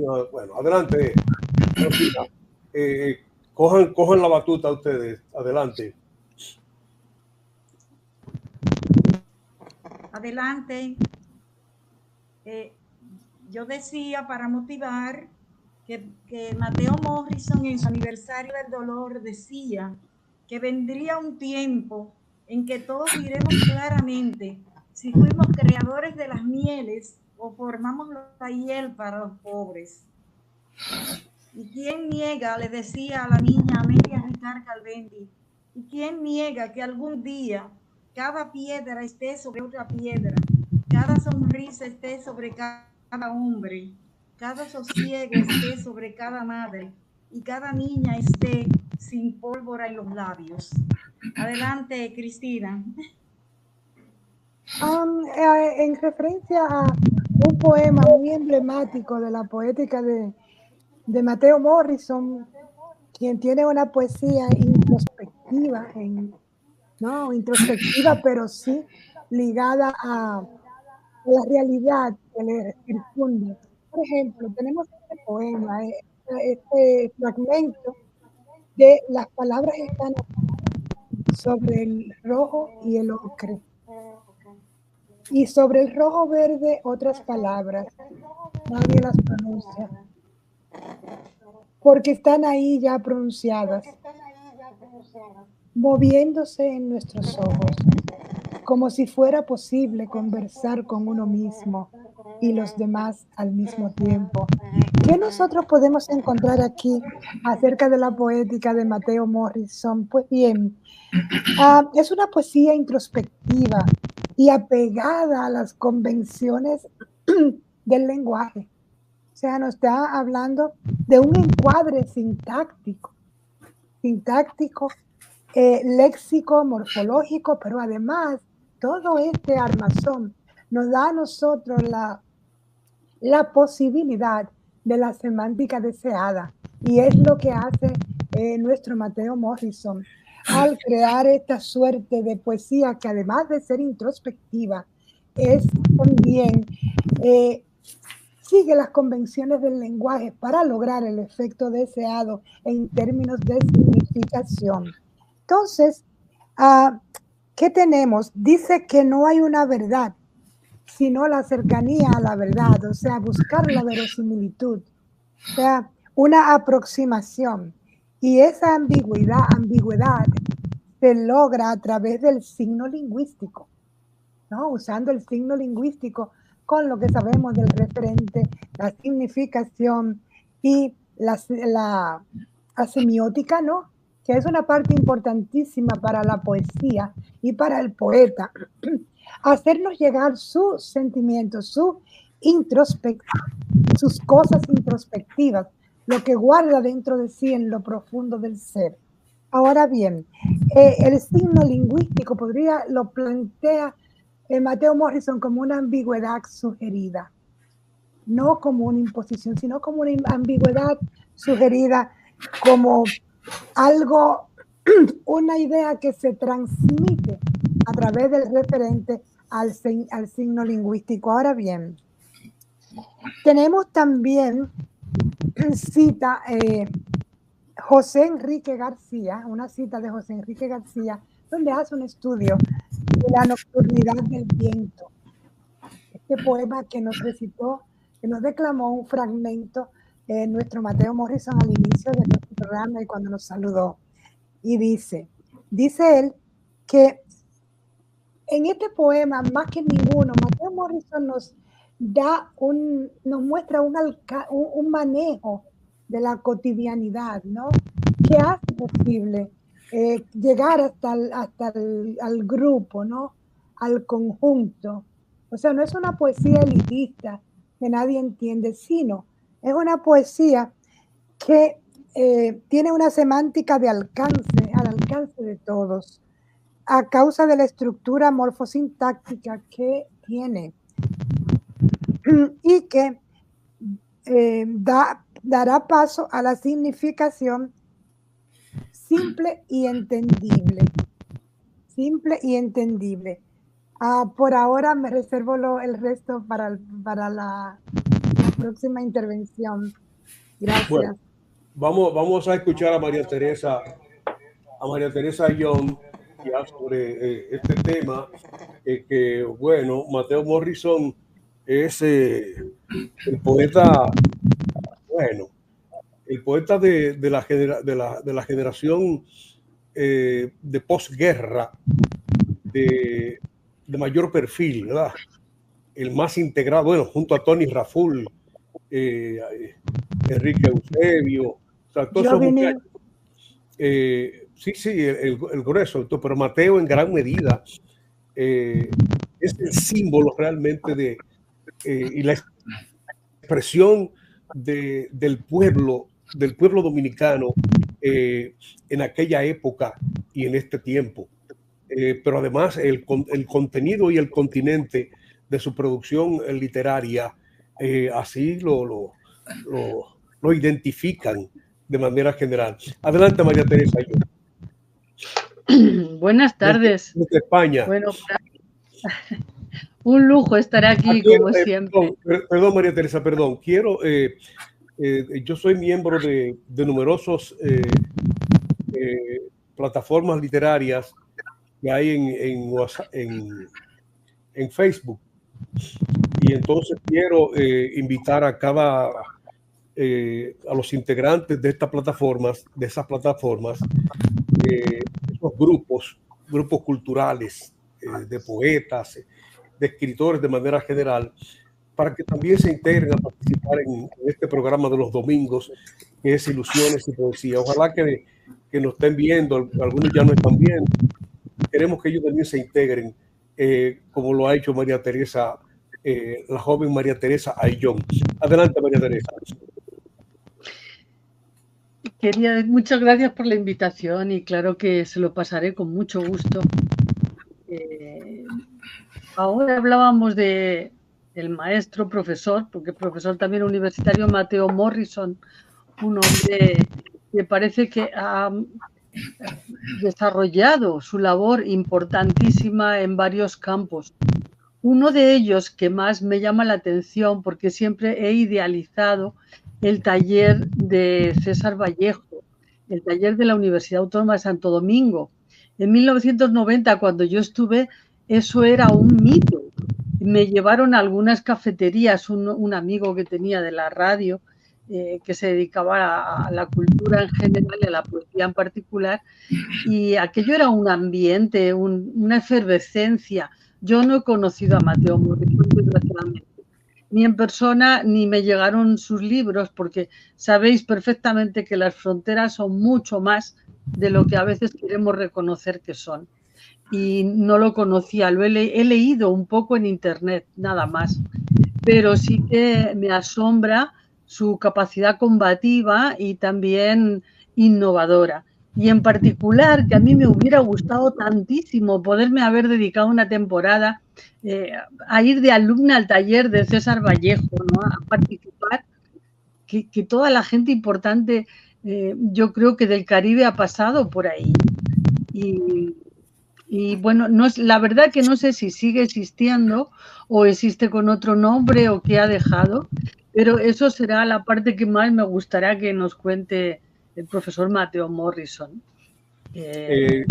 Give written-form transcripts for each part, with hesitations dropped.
Bueno, adelante, Rosita. Cojan la batuta ustedes. Adelante. Adelante. Yo decía, para motivar, que Mateo Morrison en su aniversario del dolor decía que vendría un tiempo en que todos diremos claramente si fuimos creadores de las mieles o formamos la hiel para los pobres. ¿Y quién niega, le decía a la niña Amelia Ricard Calvendi, y quién niega que algún día cada piedra esté sobre otra piedra, cada sonrisa esté sobre cada hombre, cada sosiego esté sobre cada madre y cada niña esté sin pólvora en los labios? Adelante, Cristina. En referencia a un poema muy emblemático de la poética de Mateo Morrison, quien tiene una poesía introspectiva, no introspectiva, pero sí ligada a la realidad que le circunda. Por ejemplo, tenemos este poema, este fragmento de las palabras están sobre el rojo y el ocre. Y sobre el rojo verde otras palabras. Nadie las pronuncia. Porque están ahí ya pronunciadas, moviéndose en nuestros ojos, como si fuera posible conversar con uno mismo y los demás al mismo tiempo. ¿Qué nosotros podemos encontrar aquí acerca de la poética de Mateo Morrison? Pues bien, es una poesía introspectiva y apegada a las convenciones del lenguaje. O sea, nos está hablando de un encuadre sintáctico, léxico, morfológico, pero además todo este armazón nos da a nosotros la posibilidad de la semántica deseada. Y es lo que hace nuestro Mateo Morrison al crear esta suerte de poesía que, además de ser introspectiva, es también sigue las convenciones del lenguaje para lograr el efecto deseado en términos de significación. Entonces, ¿qué tenemos? Dice que no hay una verdad, sino la cercanía a la verdad, o sea, buscar la verosimilitud, o sea, una aproximación. Y esa ambigüedad se logra a través del signo lingüístico, ¿no? Usando el signo lingüístico con lo que sabemos del referente, la significación y la semiótica, ¿no? Que es una parte importantísima para la poesía y para el poeta. Hacernos llegar sus sentimientos, sus cosas introspectivas, lo que guarda dentro de sí en lo profundo del ser. Ahora bien, el signo lingüístico lo plantea Mateo Morrison como una ambigüedad sugerida, no como una imposición, sino como una ambigüedad sugerida, como algo, una idea que se transmite a través del referente al signo lingüístico. Ahora bien, tenemos también cita José Enrique García, una cita de José Enrique García, donde hace un estudio de la nocturnidad del viento. Este poema que nos recitó, que nos declamó un fragmento nuestro Mateo Morrison al inicio de nuestro programa y cuando nos saludó. Y dice él que en este poema, más que ninguno, Mateo Morrison nos muestra un manejo de la cotidianidad, ¿no? Que hace posible llegar hasta al grupo, ¿no? Al conjunto. O sea, no es una poesía elitista que nadie entiende, sino es una poesía que tiene una semántica de alcance, al alcance de todos, a causa de la estructura morfosintáctica que tiene y que dará paso a la significación simple y entendible. Simple y entendible. Por ahora me reservo el resto para próxima intervención. Gracias. Bueno, vamos a escuchar a María Teresa Young ya sobre este tema, que bueno, Mateo Morrison es el poeta, bueno, el poeta de la generación de posguerra, de mayor perfil, ¿verdad? El más integrado, bueno, junto a Tony Raful, Enrique Eusebio, o sea, todos esos muchachos. Sí, el grueso, pero Mateo en gran medida es el símbolo realmente y la expresión del pueblo dominicano en aquella época y en este tiempo. Pero además el contenido y el continente de su producción literaria así lo identifican de manera general. Adelante, María Teresa. Buenas tardes. Desde España. Bueno, un lujo estar aquí como siempre. Perdón, María Teresa, perdón. Yo soy miembro de numerosos plataformas literarias que hay en Facebook. Y entonces quiero invitar a los integrantes de esas plataformas, esos grupos culturales, de poetas, de escritores de manera general, para que también se integren a participar en este programa de los domingos, que es Ilusiones y Poesía. Ojalá que nos estén viendo, algunos ya no están viendo. Queremos que ellos también se integren, como lo ha hecho María Teresa, la joven María Teresa Ayllón. Adelante, María Teresa. Muchas gracias por la invitación y claro que se lo pasaré con mucho gusto. Ahora hablábamos del maestro profesor, porque profesor también universitario, Mateo Morrison, un hombre que parece que ha desarrollado su labor importantísima en varios campos. Uno de ellos que más me llama la atención, porque siempre he idealizado el taller de César Vallejo, el taller de la Universidad Autónoma de Santo Domingo. En 1990, cuando yo estuve, eso era un mito. Me llevaron a algunas cafeterías, un amigo que tenía de la radio, que se dedicaba a la cultura en general y a la poesía en particular, y aquello era un ambiente, una efervescencia. Yo no he conocido a Mateo Morrison, desgraciadamente, ni en persona, ni me llegaron sus libros, porque sabéis perfectamente que las fronteras son mucho más de lo que a veces queremos reconocer que son. Y no lo conocía, he leído un poco en internet, nada más. Pero sí que me asombra su capacidad combativa y también innovadora. Y en particular, que a mí me hubiera gustado tantísimo poderme haber dedicado una temporada a ir de alumna al taller de César Vallejo, ¿no? A participar, que toda la gente importante, yo creo que del Caribe ha pasado por ahí. Y bueno, la verdad que no sé si sigue existiendo o existe con otro nombre o qué ha dejado, pero eso será la parte que más me gustaría que nos cuente el profesor Mateo Morrison. El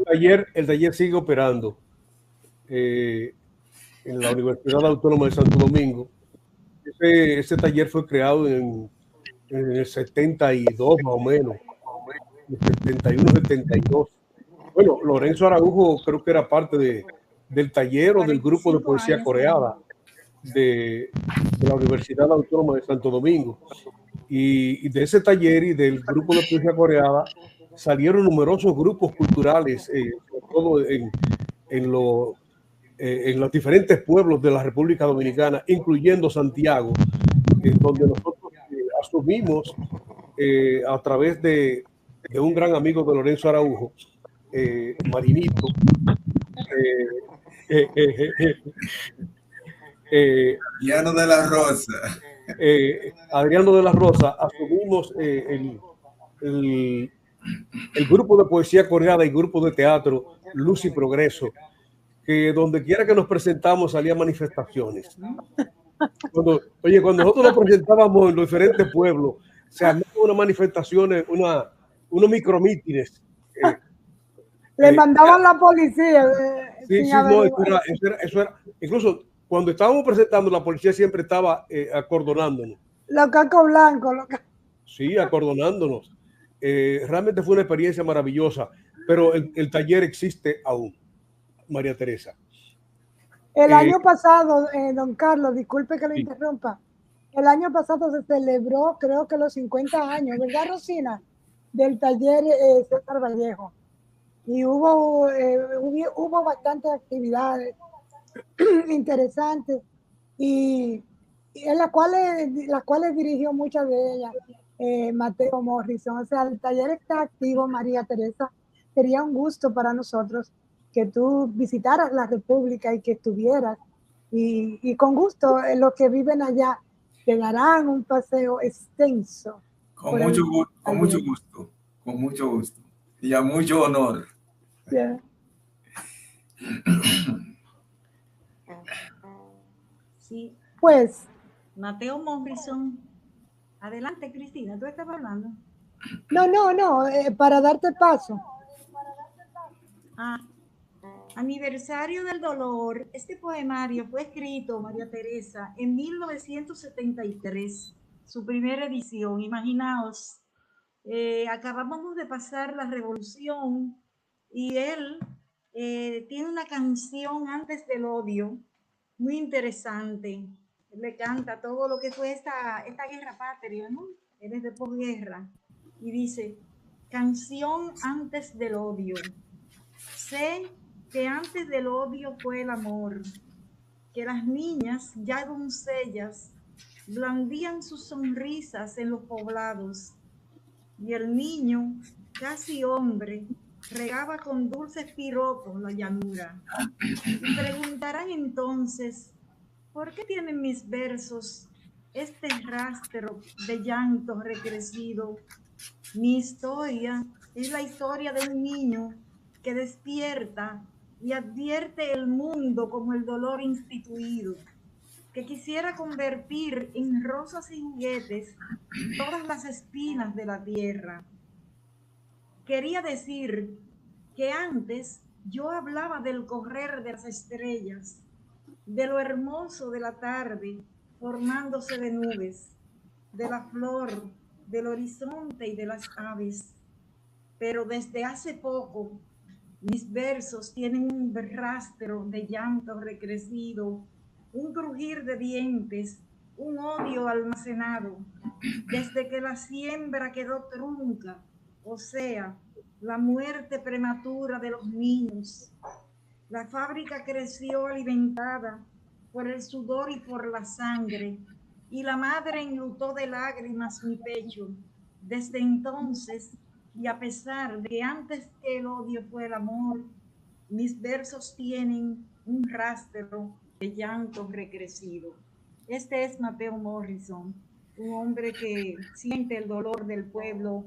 taller sigue operando en la Universidad Autónoma de Santo Domingo. Ese taller fue creado en el 72 más o menos, el 71, 72. Bueno, Lorenzo Araujo creo que era parte del taller o del grupo de poesía coreada de la Universidad Autónoma de Santo Domingo. Y de ese taller y del grupo de poesía coreada salieron numerosos grupos culturales, sobre todo en los diferentes pueblos de la República Dominicana, incluyendo Santiago, donde nosotros asumimos a través de un gran amigo de Lorenzo Araujo, Marinito, Adriano de la Rosa. Adriano de la Rosa, asumimos el grupo de poesía coreada y grupo de teatro Luz y Progreso, que donde quiera que nos presentamos salían manifestaciones. Cuando nosotros nos presentábamos en los diferentes pueblos, se armaban unas manifestaciones, unos micromítines. Le mandaban la policía. Sí, no, eso era. Incluso cuando estábamos presentando, la policía siempre estaba acordonándonos. Los cacos blancos. Sí, acordonándonos. Realmente fue una experiencia maravillosa, pero el taller existe aún, María Teresa. El año pasado, don Carlos, disculpe que lo sí. interrumpa, el año pasado se celebró, creo que los 50 años, ¿verdad, Rosina? Del taller César Vallejo. Y hubo bastantes actividades interesantes y en las cuales dirigió muchas de ellas Mateo Morrison. O sea, el taller está activo, María Teresa. Sería un gusto para nosotros que tú visitaras la República y que estuvieras. Y con gusto, los que viven allá te darán un paseo extenso. Con mucho gusto. Y a mucho honor. Yeah. Sí. Pues. Mateo Morrison. Adelante, Cristina, ¿tú estabas hablando? No, para darte paso. Aniversario del dolor. Este poemario fue escrito, María Teresa, en 1973, su primera edición. Imaginaos, acabamos de pasar la revolución y él tiene una canción antes del odio muy interesante. Él le canta todo lo que fue esta guerra patria, ¿no? Él es de posguerra y dice: canción antes del odio. Sé que antes del odio fue el amor, que las niñas, ya doncellas, blandían sus sonrisas en los poblados, y el niño, casi hombre, regaba con dulces piropos la llanura. Y preguntarán entonces, ¿por qué tienen mis versos este rastro de llanto recrecido? Mi historia es la historia de un niño que despierta y advierte el mundo como el dolor instituido, que quisiera convertir en rosas y juguetes todas las espinas de la tierra. Quería decir que antes yo hablaba del correr de las estrellas, de lo hermoso de la tarde formándose de nubes, de la flor, del horizonte y de las aves. Pero desde hace poco mis versos tienen un rastro de llanto recrecido, un crujir de dientes, un odio almacenado, desde que la siembra quedó trunca, o sea, la muerte prematura de los niños. La fábrica creció alimentada por el sudor y por la sangre, y la madre enlutó de lágrimas mi pecho. Desde entonces, y a pesar de que antes que el odio fue el amor, mis versos tienen un rastro de llanto recrecido. Este es Mateo Morrison, un hombre que siente el dolor del pueblo,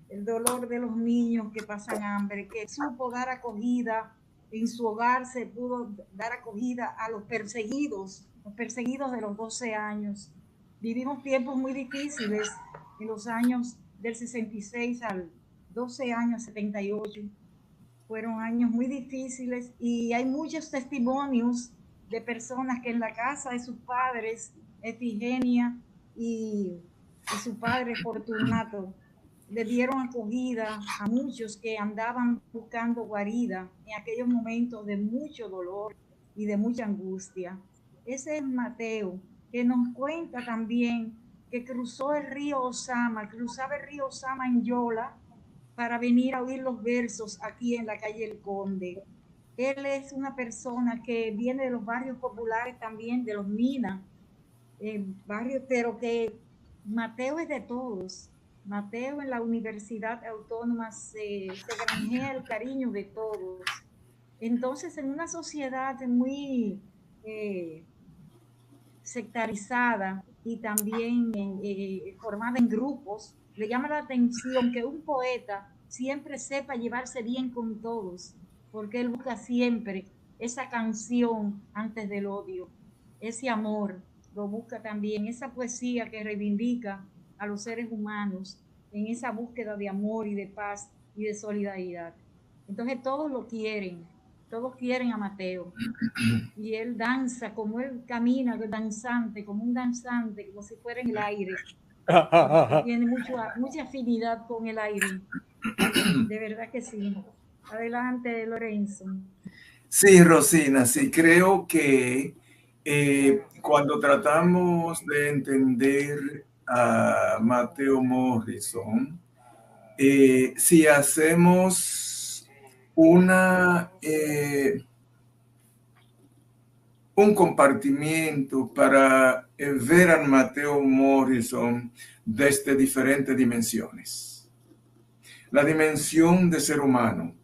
el dolor de los niños que pasan hambre, que supo dar acogida. En su hogar se pudo dar acogida a los perseguidos de los 12 años. Vivimos tiempos muy difíciles en los años del 66 al 12 años, 78. Fueron años muy difíciles y hay muchos testimonios de personas que en la casa de sus padres, Efigenia y su padre Fortunato, le dieron acogida a muchos que andaban buscando guarida en aquellos momentos de mucho dolor y de mucha angustia. Ese es Mateo, que nos cuenta también que cruzaba el río Osama en Yola para venir a oír los versos aquí en la calle El Conde. Él es una persona que viene de los barrios populares también, de los Minas, barrios, pero que Mateo es de todos. Mateo en la Universidad Autónoma se granjea el cariño de todos. Entonces, en una sociedad muy sectarizada y también formada en grupos, le llama la atención que un poeta siempre sepa llevarse bien con todos, porque él busca siempre esa canción antes del odio, ese amor lo busca también, esa poesía que reivindica a los seres humanos en esa búsqueda de amor y de paz y de solidaridad. Entonces todos quieren a Mateo. Y él danza, como él camina danzante, como un danzante, como si fuera en el aire. Tiene mucha afinidad con el aire. De verdad que sí. Adelante, Lorenzo. Sí, Rosina, sí, creo que cuando tratamos de entender a Mateo Morrison, si hacemos un compartimiento para ver a Mateo Morrison desde diferentes dimensiones. La dimensión de ser humano.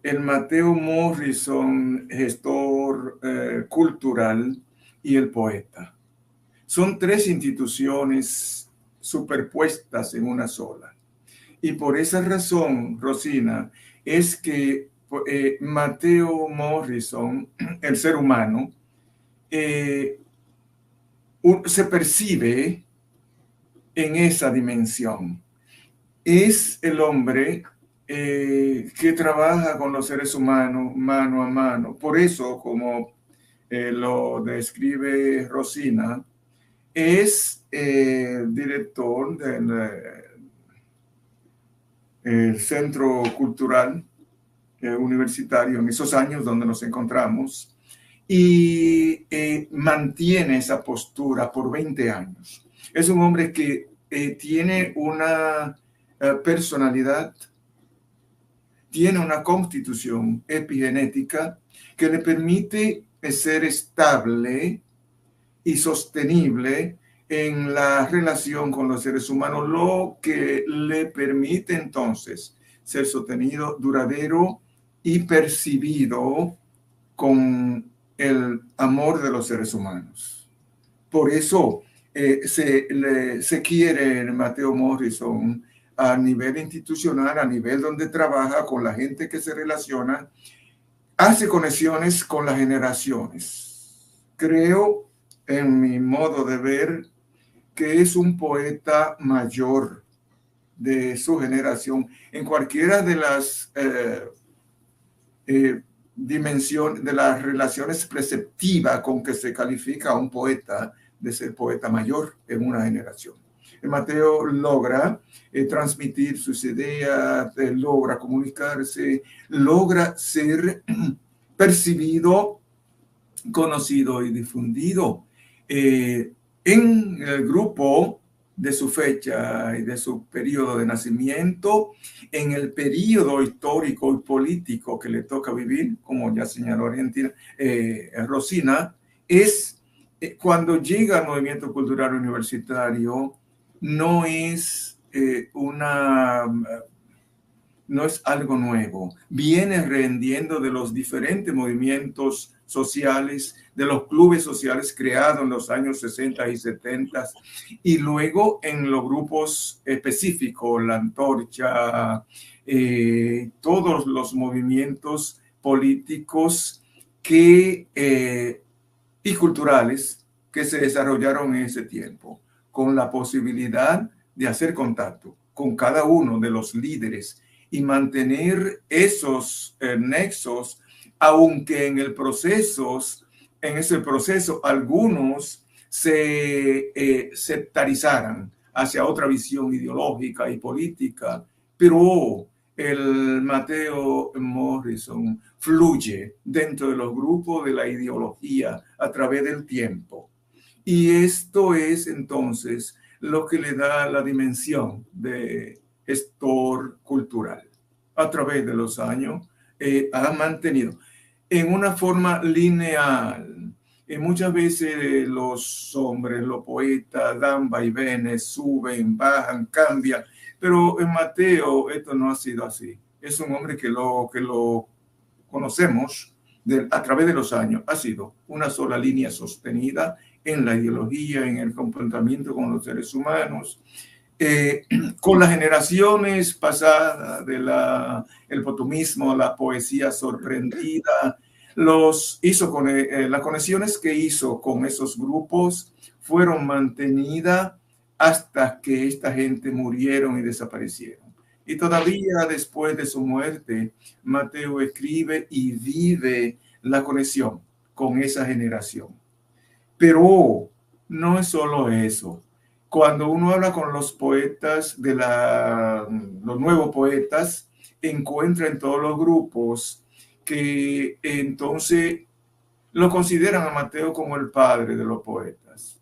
El Mateo Morrison, gestor cultural, y el poeta. Son tres instituciones superpuestas en una sola. Y por esa razón, Rosina, es que Mateo Morrison, el ser humano, se percibe en esa dimensión. Es el hombre que trabaja con los seres humanos mano a mano. Por eso, como lo describe Rosina, es director del Centro Cultural Universitario en esos años donde nos encontramos, y mantiene esa postura por 20 años. Es un hombre que tiene una personalidad, tiene una constitución epigenética que le permite ser estable y sostenible en la relación con los seres humanos, lo que le permite entonces ser sostenido, duradero y percibido con el amor de los seres humanos. Por eso se quiere el Mateo Morrison a nivel institucional, a nivel donde trabaja con la gente que se relaciona, hace conexiones con las generaciones. Creo, en mi modo de ver, que es un poeta mayor de su generación en cualquiera de las dimensiones, de las relaciones preceptivas con que se califica a un poeta de ser poeta mayor en una generación. Mateo logra transmitir sus ideas, logra comunicarse, logra ser percibido, conocido y difundido en el grupo de su fecha y de su periodo de nacimiento, en el periodo histórico y político que le toca vivir, como ya señaló Rosina, es cuando llega al movimiento cultural universitario, no es algo nuevo. Viene rendiendo de los diferentes movimientos sociales, de los clubes sociales creados en los años 60 y 70, y luego en los grupos específicos, la Antorcha, todos los movimientos políticos y culturales que se desarrollaron en ese tiempo, con la posibilidad de hacer contacto con cada uno de los líderes y mantener esos nexos, aunque en ese proceso algunos se sectarizaran hacia otra visión ideológica y política, pero el Mateo Morrison fluye dentro de los grupos de la ideología a través del tiempo. Y esto es entonces lo que le da la dimensión de gestor cultural. A través de los años ha mantenido en una forma lineal. Muchas veces los hombres, los poetas, dan vaivenes, suben, bajan, cambian, pero en Mateo esto no ha sido así. Es un hombre que lo conocemos a través de los años. Ha sido una sola línea sostenida en la ideología, en el comportamiento con los seres humanos, con las generaciones pasadas el poemismo, la poesía sorprendida, las conexiones que hizo con esos grupos fueron mantenidas hasta que esta gente murieron y desaparecieron. Y todavía después de su muerte, Mateo escribe y vive la conexión con esa generación. Pero no es solo eso. Cuando uno habla con los poetas los nuevos poetas, encuentra en todos los grupos que entonces lo consideran a Mateo como el padre de los poetas.